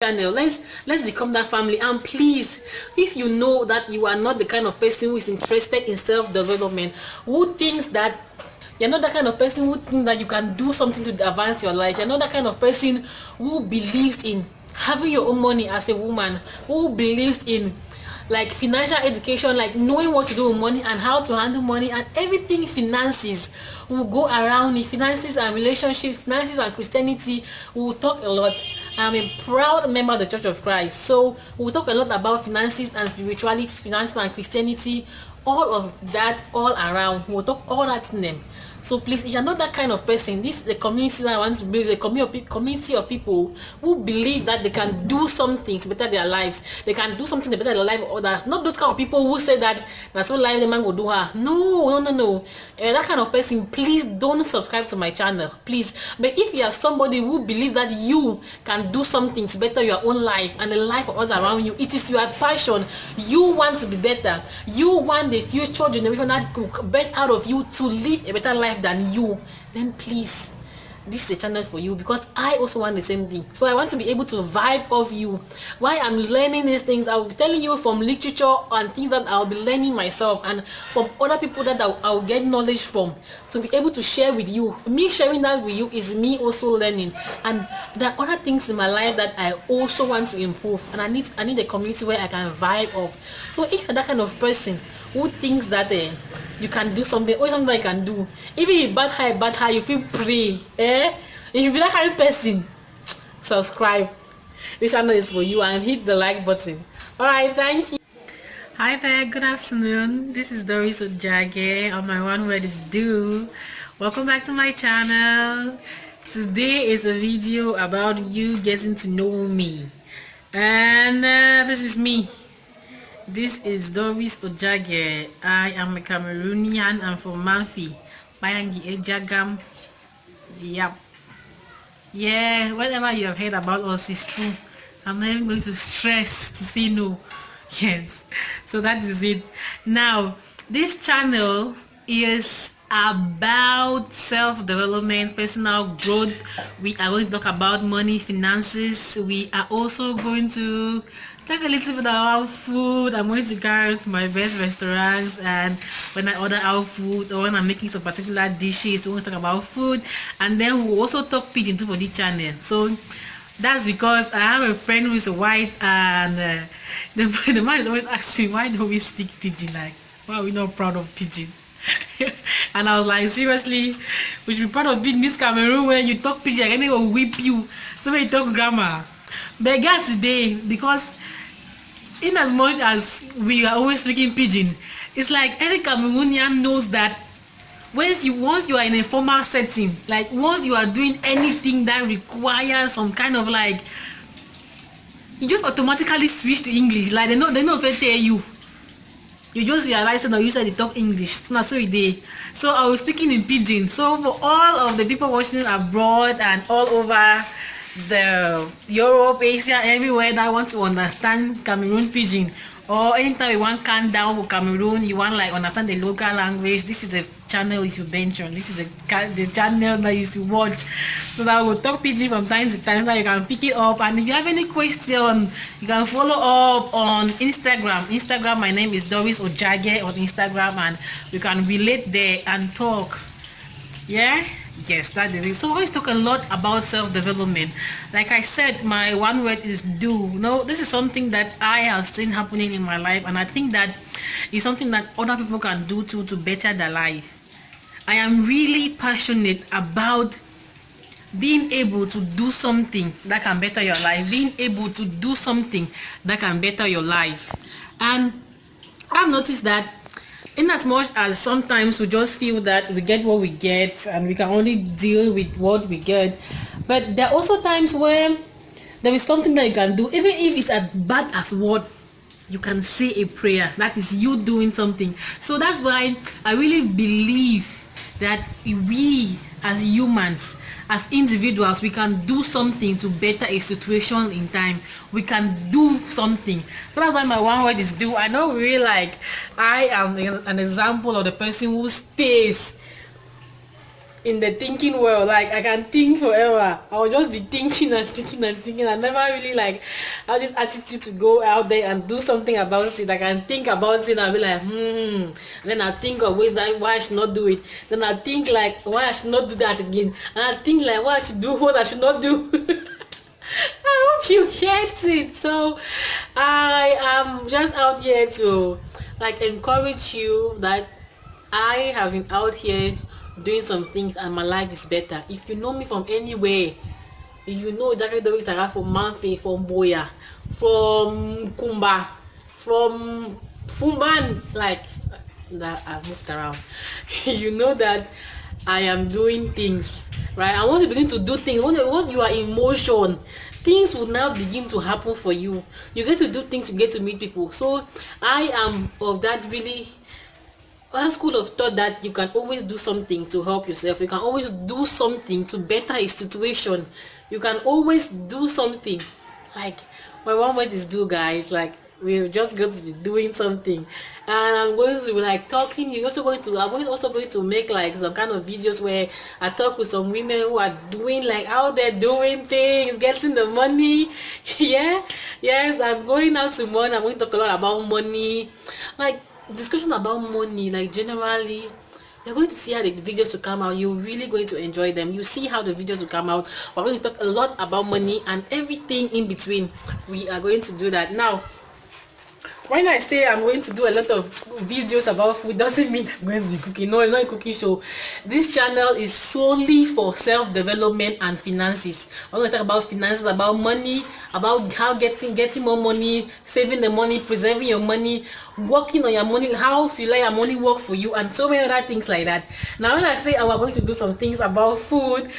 channel. Let's become that family. And please, if you know that you are not the kind of person who is interested in self-development, who thinks that you're not that kind of person who thinks that you can do something to advance your life, you're not that kind of person who believes in having your own money as a woman, who believes in like financial education, like knowing what to do with money and how to handle money and everything finances will go around it. Finances and relationships, finances and Christianity, we will talk a lot. I'm a proud member of the Church of Christ, so we'll talk a lot about finances and spirituality, finances and Christianity, all of that, all around. We'll talk all that in them. So please, if you're not that kind of person, this is a community that I want to build, a community of people who believe that they can do something to better their lives. They can do something to better the life of others. Not those kind of people who say that that's what life the man will do her. No. That kind of person, please don't subscribe to my channel, please. But if you are somebody who believes that you can do something to better your own life and the life of others around you, it is your passion, you want to be better, you want the future generation that could bet out of you to live a better life than you, then please, this is a channel for you, because I also want the same thing. So I want to be able to vibe off you while I'm learning these things. I'll be telling you from literature and things that I'll be learning myself, and from other people that I'll get knowledge from, to be able to share with you. Me sharing that with you is me also learning, and there are other things in my life that I also want to improve, and I need a community where I can vibe off. So if you're that kind of person who thinks that you can do something, or something I can do, even if bad high, you feel pray, if you be that kind of person, subscribe. This channel is for you, and hit the like button. All right, thank you. Hi there, good afternoon. This is Doris Ojage on my One Word is Do. Welcome back to my channel. Today is a video about you getting to know me, and this is me. This is Doris Ojage. I am a Cameroonian. I'm from Manfi. Bayangi Ejagam. Yep. Yeah, whatever you have heard about us is true. I'm not even going to stress to say no. Yes. So that is it. Now, this channel is about self-development, personal growth. We are going to talk about money, finances. We are also going to talk a little bit about food. I'm going to go to my best restaurants, and when I order out food or when I'm making some particular dishes, we're going to talk about food. And then we'll also talk pidgin too for this channel. So that's because I have a friend who is white, and the man is always asking, why don't we speak pidgin? Like, why are we not proud of pidgin? And I was like, seriously, we should be proud of being in this Cameroon where you talk pidgin, I can go whip you. So when you talk grammar. But guys, today, because in as much as we are always speaking pidgin, it's like every Cameroonian knows that once you are in a formal setting, like once you are doing anything that requires some kind of like, you just automatically switch to English. Like they know if they tell you, you just realize that you said you talk English. So that's what we did. So I was speaking in pidgin. So for all of the people watching abroad and all over the Europe, Asia, everywhere that want to understand Cameroon pidgin, or anytime you want calm down for Cameroon, you want like understand the local language, this is the channel you should mention. This is the channel that you should watch, so that we'll talk pidgin from time to time, so you can pick it up. And if you have any question, you can follow up on Instagram. My name is Doris Ojage on Instagram, and we can relate there and talk. Yeah, yes, that is it. So we always talk a lot about self-development. Like I said, my one word is do. This is something that I have seen happening in my life, and I think that is something that other people can do too to better their life. I am really passionate about being able to do something that can better your life, being able to do something that can better your life. And I've noticed that in as much as sometimes we just feel that we get what we get and we can only deal with what we get, but there are also times where there is something that you can do, even if it's as bad as what you can say a prayer. That is you doing something. So that's why I really believe that we as humans, as individuals, we can do something to better a situation in time. We can do something. So that's why my one word is do. I don't really like, I am an example of the person who stays in the thinking world. Like I can think forever. I'll just be thinking and thinking and thinking. I never really like have this attitude to go out there and do something about it. I can think about it and I'll be like, And then I think of ways that why I should not do it. Then I think like why I should not do that again. And I think like why I should do what I should not do. I hope you get it. So I am just out here to like encourage you that I have been out here doing some things and my life is better. If you know me from anywhere, if you know exactly the ways I got from Manfe, from Boya, from Kumba, from Fumban, like that I've moved around, you know that I am doing things, right? I want to begin to do things. Once you are in motion, things will now begin to happen for you. You get to do things, you get to meet people. So I am of that really one school of thought that you can always do something to help yourself. You can always do something to better a situation. You can always do something. Like my one word is do, guys. Like we're just going to be doing something, and I'm going to be like talking. I'm also going to make like some kind of videos where I talk with some women who are doing like how they're doing things, getting the money. Yeah, yes, I'm going out to money. I'm going to talk a lot about money, like discussion about money. Like generally, you're going to see how the videos will come out. You're really going to enjoy them. You see how the videos will come out. We're going to talk a lot about money and everything in between. We are going to do that now. When I say I'm going to do a lot of videos about food, doesn't mean I'm going to be cooking. No, it's not a cooking show. This channel is solely for self-development and finances. I'm going to talk about finances, about money, about how getting more money, saving the money, preserving your money, working on your money, how to let your money work for you, and so many other things like that. Now, when I say we're going to do some things about food,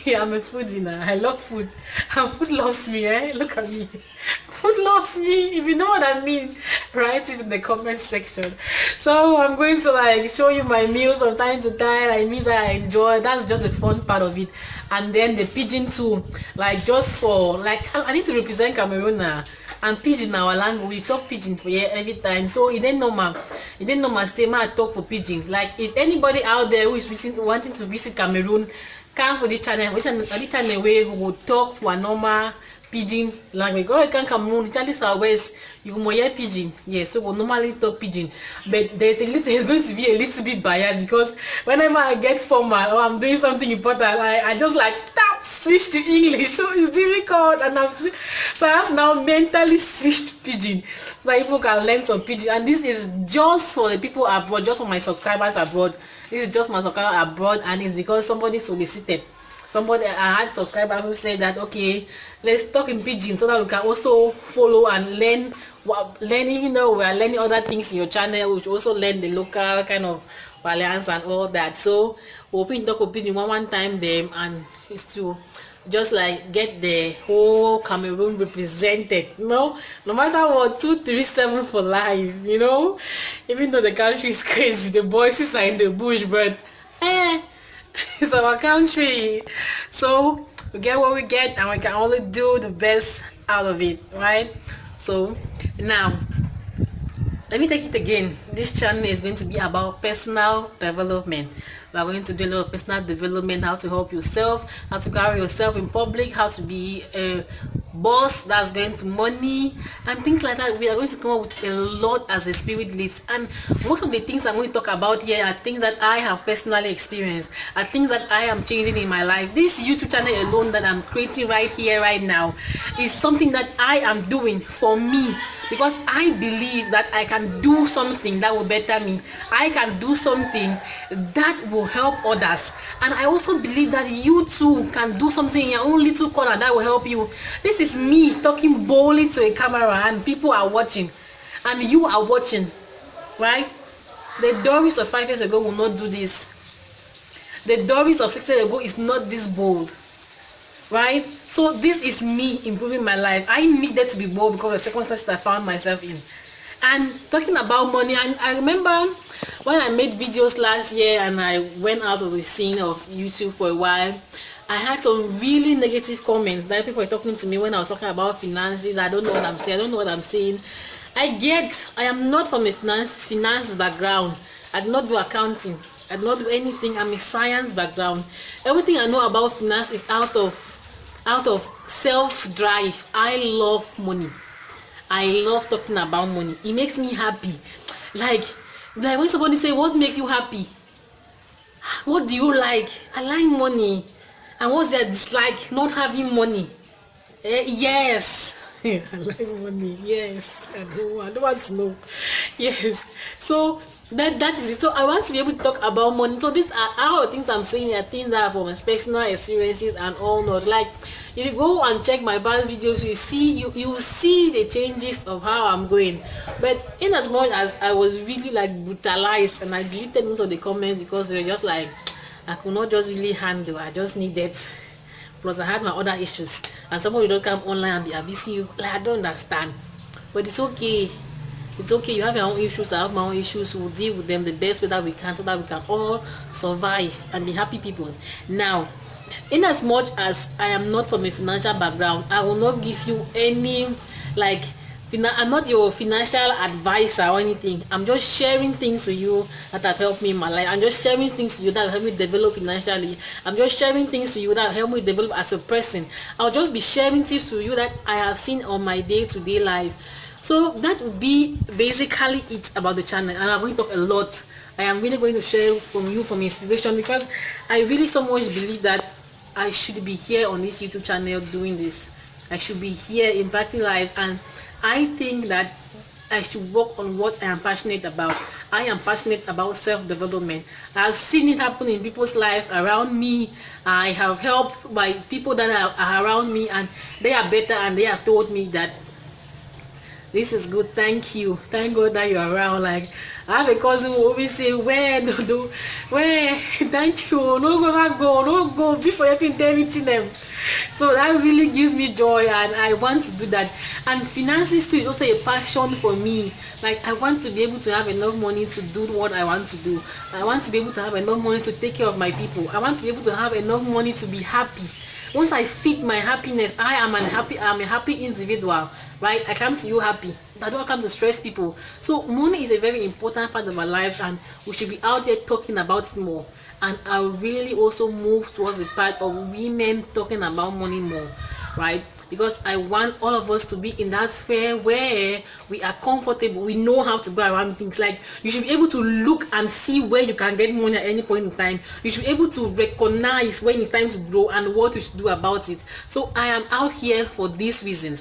yeah, I'm a foodie now. I love food, and food loves me. Look at me. Food loves me. If you know what I mean, write it in the comment section. So I'm going to like show you my meals from time to time, like meals that I enjoy. That's just the fun part of it. And then the pidgin too, like just for like I need to represent Cameroon now. And pidgin our language, we talk pidgin for here every time. So it ain't normal. It ain't normal say I talk for pidgin. Like if anybody out there who is wanting to visit Cameroon, come for the channel, the channel where we will talk to a normal pidgin language. Go can Cameroon, Charlie Southwest, you will hear pidgin. Yes, so we'll normally talk pidgin. But there's a little, it's going to be a little bit biased because whenever I get formal or I'm doing something important, I just like tap switch to English. So it's difficult, and so I have to now mentally switch to pidgin so that people can learn some pidgin. And this is just for the people abroad, just for my subscribers abroad. This is just my subscribers abroad, and it's because somebody solicited. Somebody, I had subscribers who said that okay, let's talk in pidgin so that we can also follow and learn. Even though we are learning other things in your channel, we should also learn the local kind of balance and all that. So we'll talk with pidgin one time them, and it's to just like get the whole Cameroon represented. No matter what, 237 for life. Even though the country is crazy, the voices are in the bush, but it's our country, so we get what we get, and we can only do the best out of it, right? So now let me take it again. This channel is going to be about personal development. We are going to do a lot of personal development, how to help yourself, how to carry yourself in public, how to be a boss that's going to money and things like that. We are going to come up with a lot as the spirit leads, and most of the things I'm going to talk about here are things that I have personally experienced, are things that I am changing in my life. This YouTube channel alone that I'm creating right here right now is something that I am doing for me, because I believe that I can do something that will better me. I can do something that will help others, and I also believe that you too can do something in your own little corner that will help you. This is me talking boldly to a camera, and people are watching, and you are watching, right? The Doris of 5 years ago will not do this. The Doris of 6 years ago is not this bold, right? So this is me improving my life. I needed to be bold because of the circumstances I found myself in. And talking about money, and I remember when I made videos last year and I went out of the scene of YouTube for a while, I had some really negative comments that people were talking to me when I was talking about finances. I don't know what I'm saying. I don't know what I'm saying. I am not from a finance background. I did not do accounting. I do not do anything. I'm a science background. Everything I know about finance is out of self drive. I love money. I love talking about money. It makes me happy. Like when somebody say, what makes you happy? What do you like? I like money. And what's their dislike? Not having money. Yes. I like money. Yes. I don't want to know. Yes. So that is it. So I want to be able to talk about money. So these are all the things I'm saying are things that are from my personal experiences and all not. Like if you go and check my past videos, you will see the changes of how I'm going. But in as much as I was really like brutalized, and I deleted most of the comments because they were just like I could not just really handle. I just needed. Plus, I had my other issues, and somebody don't come online and be abusing you. Like I don't understand, but it's okay. It's okay. You have your own issues. I have my own issues. We'll deal with them the best way that we can, so that we can all survive and be happy people. Now, in as much as I am not from a financial background, I will not give you any like I'm not your financial advisor or anything. I'm just sharing things with you that have helped me in my life. I'm just sharing things to you that have helped me develop financially. I'm just sharing things to you that have helped me develop as a person. I'll just be sharing tips to you that I have seen on my day-to-day life. So that would be basically it about the channel, and I'm going to talk a lot. I am really going to share from you from inspiration, because I really so much believe that I should be here on this YouTube channel doing this. I should be here impacting life, and I think that I should work on what I am passionate about. I am passionate about self-development. I've seen it happen in people's lives around me. I have helped by people that are around me, and they are better, and they have told me that this is good, thank you, thank God that you're around. Like I have a cousin who always say, where thank you, no go before you can tell me to them. So that really gives me joy, and I want to do that. And finances too is also a passion for me. Like I want to be able to have enough money to do what I want to do. I want to be able to have enough money to take care of my people. I want to be able to have enough money to be happy. Once I feed my happiness, I'm a happy individual, right? I come to you happy. I don't come to stress people. So money is a very important part of our lives, and we should be out there talking about it more. And I really also move towards the part of women talking about money more, right? Because I want all of us to be in that sphere where we are comfortable. We know how to go around things. Like you should be able to look and see where you can get money at any point in time. You should be able to recognize when it's time to grow and what you should do about it. So I am out here for these reasons.